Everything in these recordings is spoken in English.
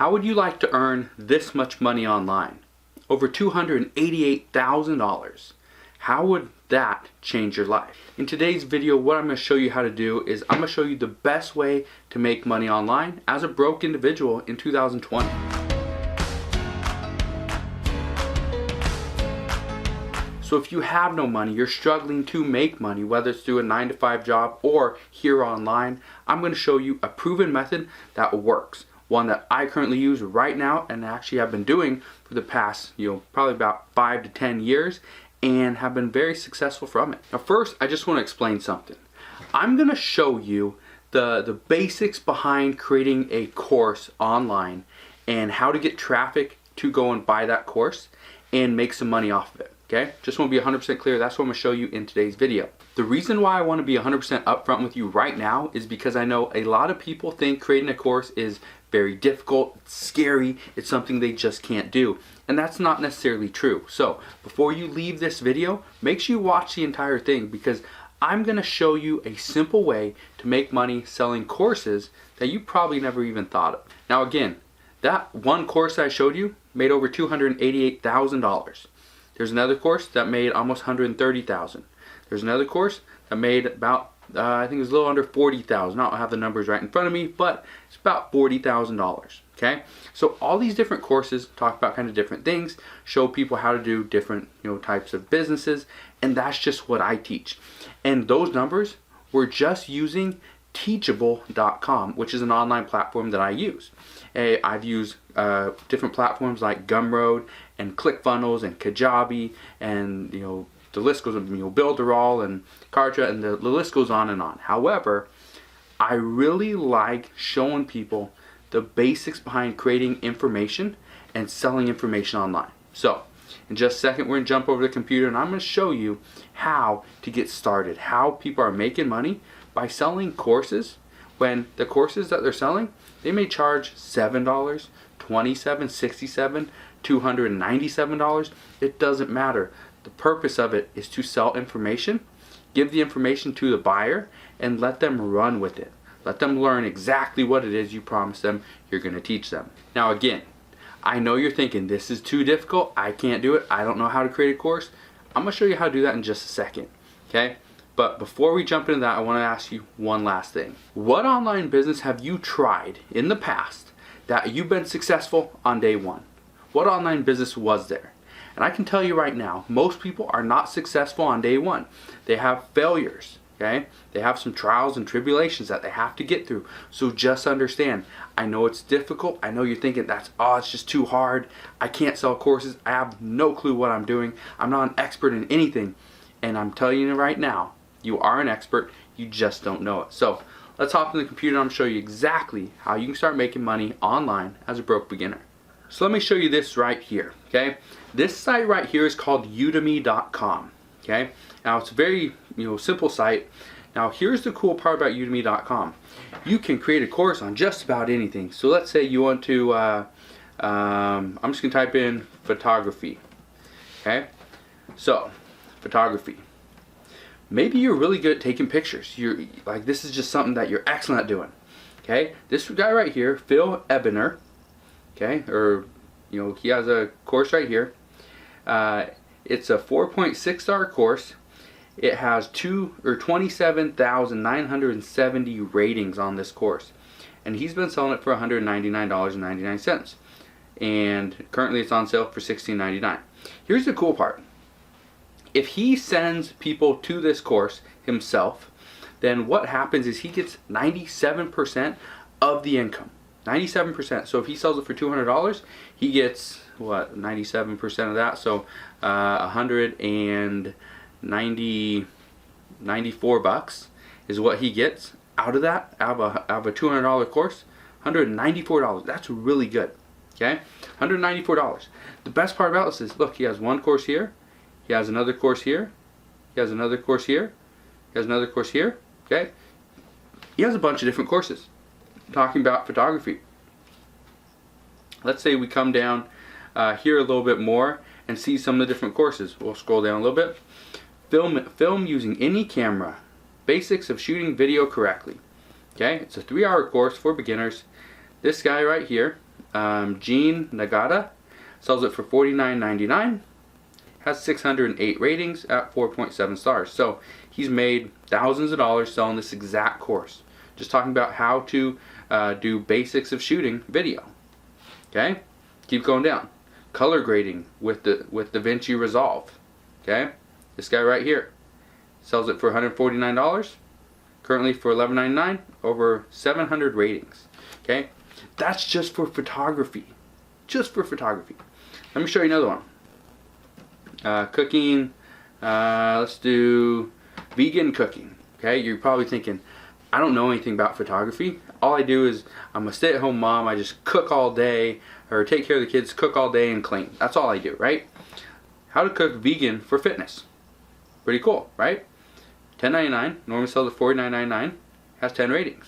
How would you like to earn this much money online? Over $288,000. How would that change your life? In today's video, what I'm going to show you how to do is I'm going to show you the best way to make money online as a broke individual in 2020. So if you have no money, you're struggling to make money, whether it's through a 9-to-5 job or here online, I'm going to show you a proven method that works. One that I currently use right now and actually have been doing for the past, probably about 5 to 10 years and have been very successful from it. Now first, I just want to explain something. I'm going to show you the basics behind creating a course online and how to get traffic to go and buy that course and make some money off of it. Okay, just want to be 100% clear. That's what I'm going to show you in today's video. The reason why I want to be 100% upfront with you right now is because I know a lot of people think creating a course is very difficult, it's scary, it's something they just can't do. And that's not necessarily true. So before you leave this video, make sure you watch the entire thing because I'm going to show you a simple way to make money selling courses that you probably never even thought of. Now again, that one course I showed you made over $288,000. There's another course that made almost $130,000. There's another course that made about, I think it was a little under $40,000. I don't have the numbers right in front of me, but it's about $40,000. Okay, so all these different courses talk about kind of different things, show people how to do different types of businesses, and that's just what I teach. And those numbers were just using Teachable.com, which is an online platform that I use. I've used different platforms like Gumroad and ClickFunnels and Kajabi and the list goes on, Builderall and Kartra, and the list goes on and on. However, I really like showing people the basics behind creating information and selling information online. So in just a second, we're going to jump over to the computer and I'm going to show you how to get started, how people are making money by selling courses when the courses that they're selling, they may charge $7, $27, $67, $297. It doesn't matter. The purpose of it is to sell information, give the information to the buyer, and let them run with it. Let them learn exactly what it is you promised them you're going to teach them. Now again, I know you're thinking this is too difficult, I can't do it, I don't know how to create a course. I'm going to show you how to do that in just a second. Okay? But before we jump into that, I want to ask you one last thing. What online business have you tried in the past that you've been successful on day one? What online business was there? And I can tell you right now, most people are not successful on day one. They have failures, okay? They have some trials and tribulations that they have to get through. So just understand, I know it's difficult. I know you're thinking it's just too hard. I can't sell courses. I have no clue what I'm doing. I'm not an expert in anything. And I'm telling you right now, you are an expert, you just don't know it. So let's hop in the computer and I'm going to show you exactly how you can start making money online as a broke beginner. So let me show you this right here, okay? This site right here is called Udemy.com, okay? Now it's a very simple site. Now here's the cool part about Udemy.com. You can create a course on just about anything. So let's say you want to, I'm just going to type in photography, okay? So, photography. Maybe you're really good at taking pictures. This is just something that you're excellent at doing. Okay, this guy right here, Phil Ebiner. Okay, or he has a course right here. It's a 4.6-star course. It has 27,970 ratings on this course, and he's been selling it for $199.99. And currently, it's on sale for $16.99. Here's the cool part. If he sends people to this course himself, then what happens is he gets 97% of the income. 97%. So if he sells it for $200, he gets what, 97% of that. So $194 is what he gets out of that, out of a $200 course. $194. That's really good. Okay, $194. The best part about this is, look, he has one course here. He has another course here. He has another course here. He has another course here. Okay. He has a bunch of different courses talking about photography. Let's say we come down here a little bit more and see some of the different courses. We'll scroll down a little bit. Film using any camera. Basics of shooting video correctly. Okay. It's a 3-hour course for beginners. This guy right here, Gene Nagata sells it for $49.99. Has 608 ratings at 4.7 stars. So he's made thousands of dollars selling this exact course. Just talking about how to do basics of shooting video. Okay, keep going down. Color grading with DaVinci Resolve. Okay, this guy right here sells it for $149. Currently for $11.99, over 700 ratings. Okay, that's just for photography. Just for photography. Let me show you another one. Cooking. Let's do vegan cooking. Okay, you're probably thinking, I don't know anything about photography. All I do is I'm a stay-at-home mom. I just cook all day, or take care of the kids, cook all day, and clean. That's all I do, right? How to cook vegan for fitness. Pretty cool, right? $10.99. Normally sells at $49.99. Has 10 ratings.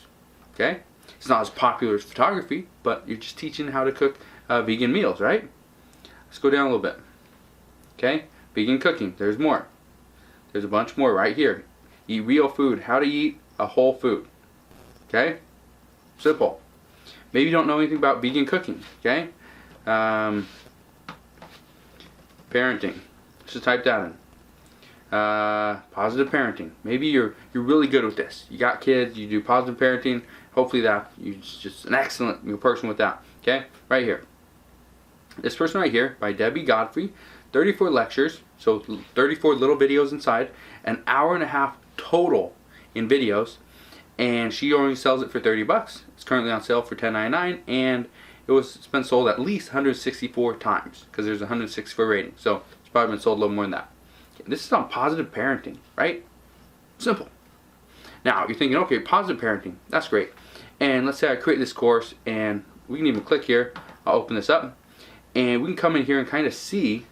Okay, it's not as popular as photography, but you're just teaching how to cook vegan meals, right? Let's go down a little bit. Okay, vegan cooking. There's more. There's a bunch more right here. Eat real food. How to eat a whole food. Okay, simple. Maybe you don't know anything about vegan cooking. Okay, parenting. Just type that in. Positive parenting. Maybe you're really good with this. You got kids. You do positive parenting. Hopefully that you're just an excellent person with that. Okay, right here. This person right here by Debbie Godfrey. 34 lectures, so 34 little videos inside, an hour and a half total in videos, and she only sells it for $30. It's currently on sale for $10.99, and it's been sold at least 164 times because there's 164 ratings, so it's probably been sold a little more than that. This is on positive parenting, right? Simple. Now you're thinking, okay, positive parenting, that's great. And let's say I create this course, and we can even click here. I'll open this up, and we can come in here and kind of see.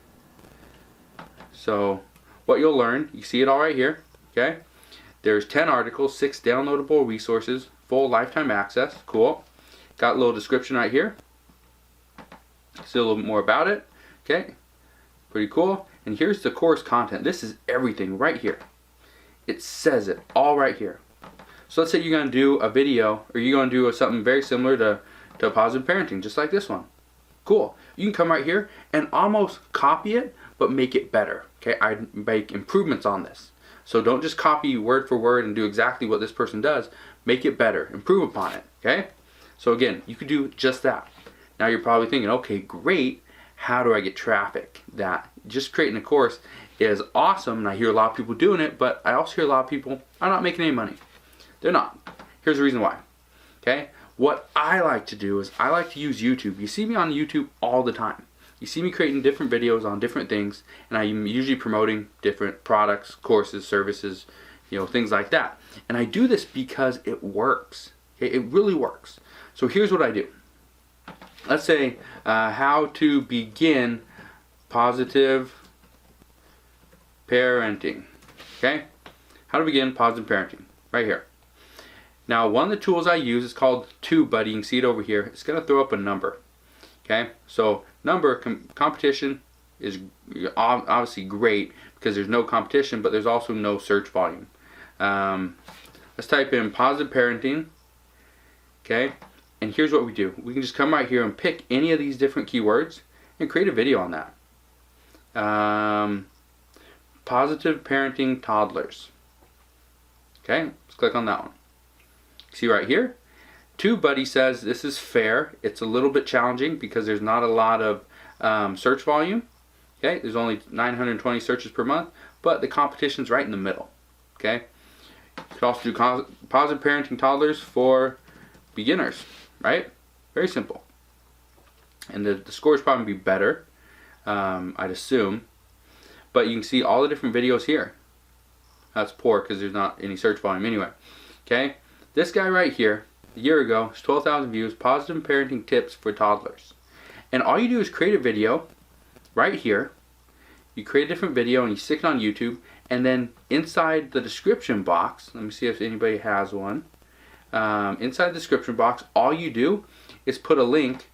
So what you'll learn, you see it all right here, okay? There's 10 articles, 6 downloadable resources, full lifetime access, cool. Got a little description right here. See a little bit more about it, okay? Pretty cool. And here's the course content. This is everything right here. It says it all right here. So let's say you're going to do a video, or you're going to do something very similar to positive parenting, just like this one. Cool. You can come right here and almost copy it, but make it better. Okay, I make improvements on this. So don't just copy word for word and do exactly what this person does. Make it better. Improve upon it. Okay? So again, you could do just that. Now you're probably thinking, okay, great. How do I get traffic? That just creating a course is awesome, and I hear a lot of people doing it, but I also hear a lot of people are not making any money. They're not. Here's the reason why. Okay? What I like to do is I like to use YouTube. You see me on YouTube all the time. You see me creating different videos on different things, and I'm usually promoting different products, courses, services, things like that. And I do this because it works. Okay? It really works. So here's what I do. Let's say how to begin positive parenting. Okay? How to begin positive parenting. Right here. Now, one of the tools I use is called TubeBuddy. You can see it over here. It's going to throw up a number. Okay? So number competition is obviously great because there's no competition, but there's also no search volume. Let's type in positive parenting. Okay? And here's what we do. We can just come right here and pick any of these different keywords and create a video on that. Positive parenting toddlers. Okay? Let's click on that one. See right here? TubeBuddy says this is fair. It's a little bit challenging because there's not a lot of search volume. Okay, there's only 920 searches per month, but the competition's right in the middle. Okay, you could also do positive parenting toddlers for beginners, right? Very simple. And the scores probably be better, I'd assume. But you can see all the different videos here. That's poor because there's not any search volume anyway. Okay, this guy right here. A year ago, it's 12,000 views, positive parenting tips for toddlers. And all you do is create a video right here. You create a different video and you stick it on YouTube, and then inside the description box, let me see if anybody has one. Inside the description box, all you do is put a link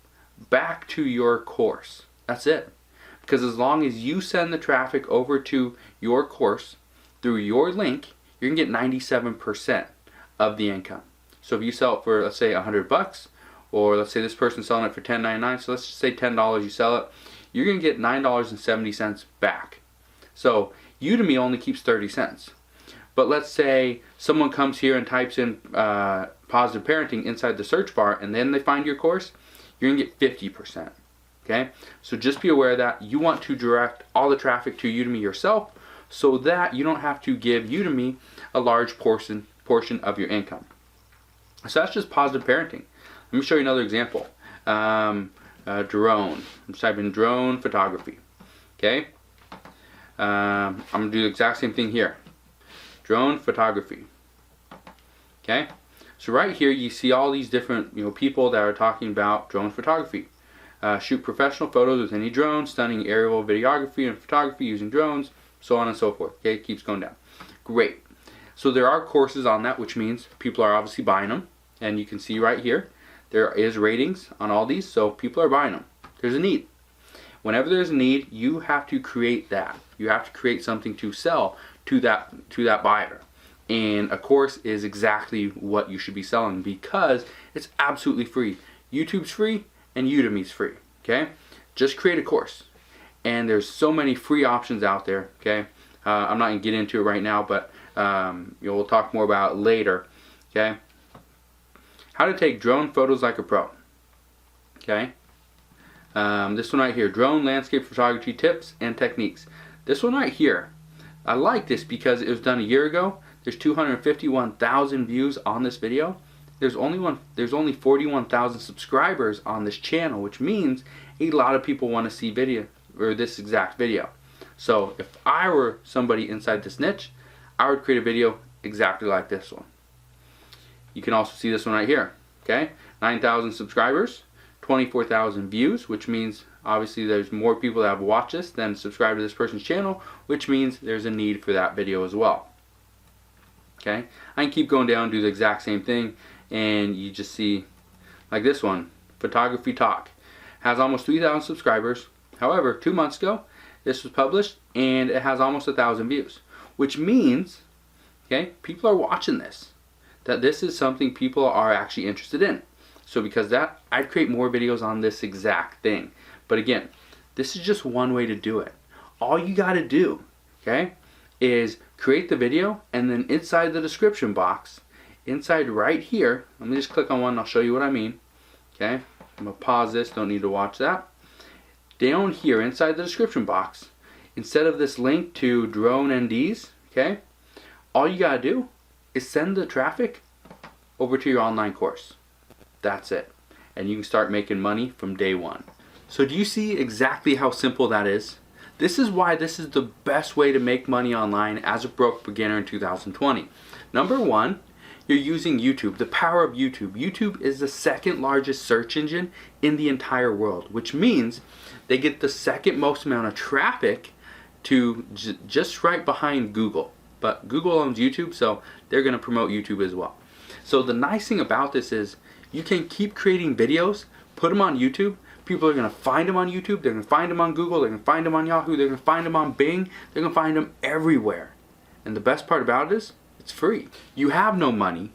back to your course. That's it. Because as long as you send the traffic over to your course through your link, you're going to get 97% of the income. So if you sell it for, let's say, $100, or let's say this person's selling it for $10.99, so let's just say $10 you sell it, you're going to get $9.70 back. So Udemy only keeps 30 cents. But let's say someone comes here and types in positive parenting inside the search bar, and then they find your course, you're going to get 50%. Okay? So just be aware that you want to direct all the traffic to Udemy yourself, so that you don't have to give Udemy a large portion of your income. So that's just positive parenting. Let me show you another example. Drone. I'm just typing in drone photography. Okay? I'm going to do the exact same thing here. Drone photography. Okay? So right here you see all these different people that are talking about drone photography. Shoot professional photos with any drone, stunning aerial videography and photography using drones, so on and so forth. Okay, it keeps going down. Great. So there are courses on that, which means people are obviously buying them. And you can see right here, there is ratings on all these, so people are buying them. There's a need. Whenever there's a need, you have to create that. You have to create something to sell to that buyer. And a course is exactly what you should be selling, because it's absolutely free. YouTube's free and Udemy's free. Okay? Just create a course. And there's so many free options out there. Okay? I'm not going to get into it right now, but we'll talk more about it later. Okay? How to take drone photos like a pro. Okay? This one right here, drone landscape photography tips and techniques. This one right here, I like this because it was done a year ago. There's 251,000 views on this video. There's only 41,000 subscribers on this channel, which means a lot of people want to see video or this exact video. So if I were somebody inside this niche, I would create a video exactly like this one. You can also see this one right here. Okay, 9,000 subscribers, 24,000 views, which means obviously there's more people that have watched this than subscribe to this person's channel, which means there's a need for that video as well. Okay, I can keep going down and do the exact same thing, and you just see like this one, Photography Talk, has almost 3,000 subscribers. However, 2 months ago this was published and it has almost 1,000 views, which means, okay, people are watching this, that this is something people are actually interested in. So because of that, I'd create more videos on this exact thing. But again, this is just one way to do it. All you got to do, okay, is create the video, and then inside the description box, inside right here, let me just click on one and I'll show you what I mean. Okay, I'm going to pause this, don't need to watch that. Down here inside the description box, instead of this link to drone NDs, okay, all you got to do is send the traffic over to your online course. That's it. And you can start making money from day one. So do you see exactly how simple that is? This is why this is the best way to make money online as a broke beginner in 2020. Number one, you're using YouTube, the power of YouTube. YouTube is the second largest search engine in the entire world, which means they get the second most amount of traffic to just right behind Google. But Google owns YouTube, so they're going to promote YouTube as well. So the nice thing about this is you can keep creating videos, put them on YouTube. People are going to find them on YouTube. They're going to find them on Google. They're going to find them on Yahoo. They're going to find them on Bing. They're going to find them everywhere. And the best part about it is it's free. You have no money.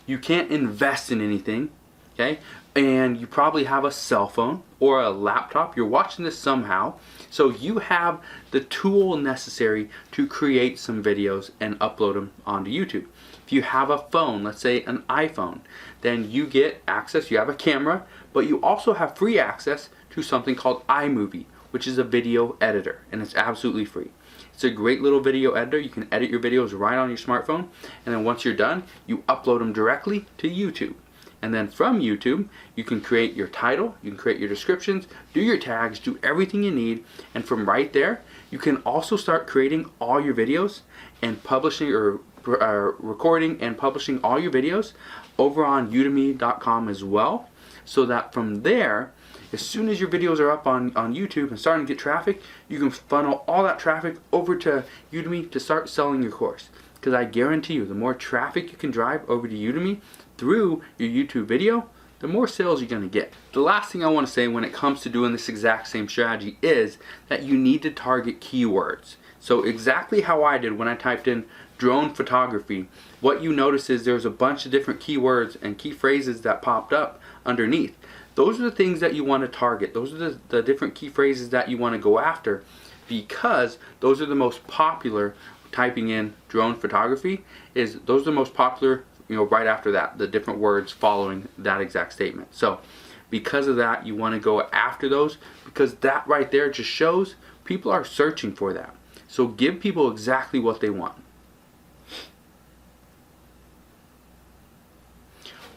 You can't invest in anything. Okay? And you probably have a cell phone or a laptop. You're watching this somehow. So you have the tool necessary to create some videos and upload them onto YouTube. If you have a phone, let's say an iPhone, then you get access. You have a camera, but you also have free access to something called iMovie, which is a video editor, and it's absolutely free. It's a great little video editor. You can edit your videos right on your smartphone, and then once you're done, you upload them directly to YouTube. And then from YouTube, you can create your title, you can create your descriptions, do your tags, do everything you need, and from right there, you can also start creating all your videos and publishing or recording and publishing all your videos over on udemy.com as well, so that from there, as soon as your videos are up on YouTube and starting to get traffic, you can funnel all that traffic over to Udemy to start selling your course. Because I guarantee you, the more traffic you can drive over to Udemy through your YouTube video, the more sales you're going to get. The last thing I want to say when it comes to doing this exact same strategy is that you need to target keywords. So exactly how I did when I typed in drone photography, what you notice is there's a bunch of different keywords and key phrases that popped up underneath. Those are the things that you want to target. Those are the different key phrases that you want to go after, because those are the most popular. Typing in drone photography, those are the most popular, right after that, the different words following that exact statement. So because of that, you want to go after those, because that right there just shows people are searching for that. So give people exactly what they want.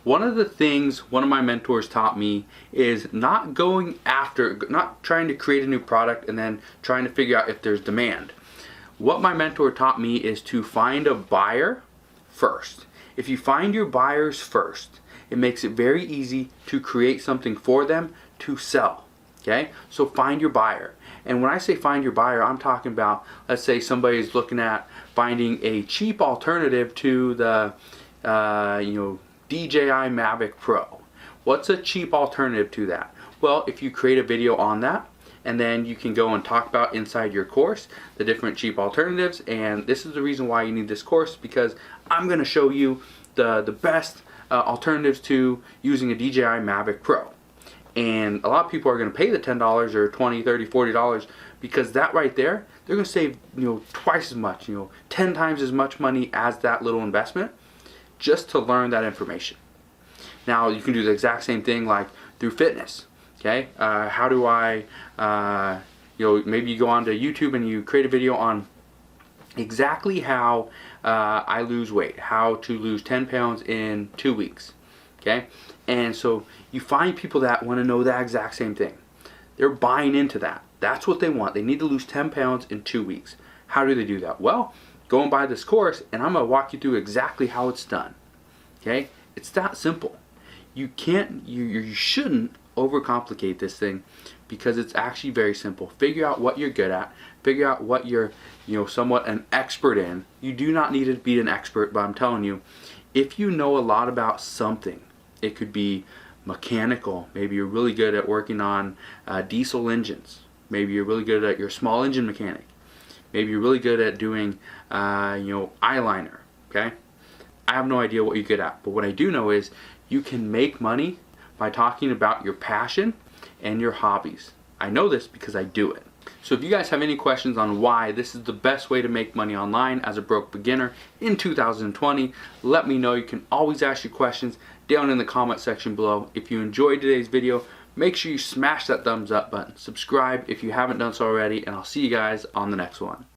One of the things one of my mentors taught me is not trying to create a new product and then trying to figure out if there's demand. What my mentor taught me is to find a buyer first. If you find your buyers first, it makes it very easy to create something for them to sell. Okay? So find your buyer. And when I say find your buyer, I'm talking about, let's say somebody's looking at finding a cheap alternative to the DJI Mavic Pro. What's a cheap alternative to that? Well, if you create a video on that, and then you can go and talk about inside your course the different cheap alternatives. And this is the reason why you need this course, because I'm going to show you the best alternatives to using a DJI Mavic Pro. And a lot of people are going to pay the $10 or $20, $30, $40, because that right there, they're going to save twice as much, 10 times as much money as that little investment, just to learn that information. Now you can do the exact same thing like through fitness. Okay, how do I, maybe you go onto YouTube and you create a video on exactly how I lose weight, how to lose 10 pounds in 2 weeks. Okay, and so you find people that want to know that exact same thing. They're buying into that. That's what they want. They need to lose 10 pounds in 2 weeks. How do they do that? Well, go and buy this course, and I'm going to walk you through exactly how it's done. Okay, it's that simple. You shouldn't overcomplicate this thing, because it's actually very simple. Figure out what you're good at. Figure out what you're somewhat an expert in. You do not need to be an expert, but I'm telling you, if you know a lot about something, it could be mechanical. Maybe you're really good at working on diesel engines. Maybe you're really good at your small engine mechanic. Maybe you're really good at doing eyeliner. Okay, I have no idea what you're good at, but what I do know is you can make money by talking about your passion and your hobbies. I know this because I do it. So if you guys have any questions on why this is the best way to make money online as a broke beginner in 2020, let me know. You can always ask your questions down in the comment section below. If you enjoyed today's video, make sure you smash that thumbs up button. Subscribe if you haven't done so already, and I'll see you guys on the next one.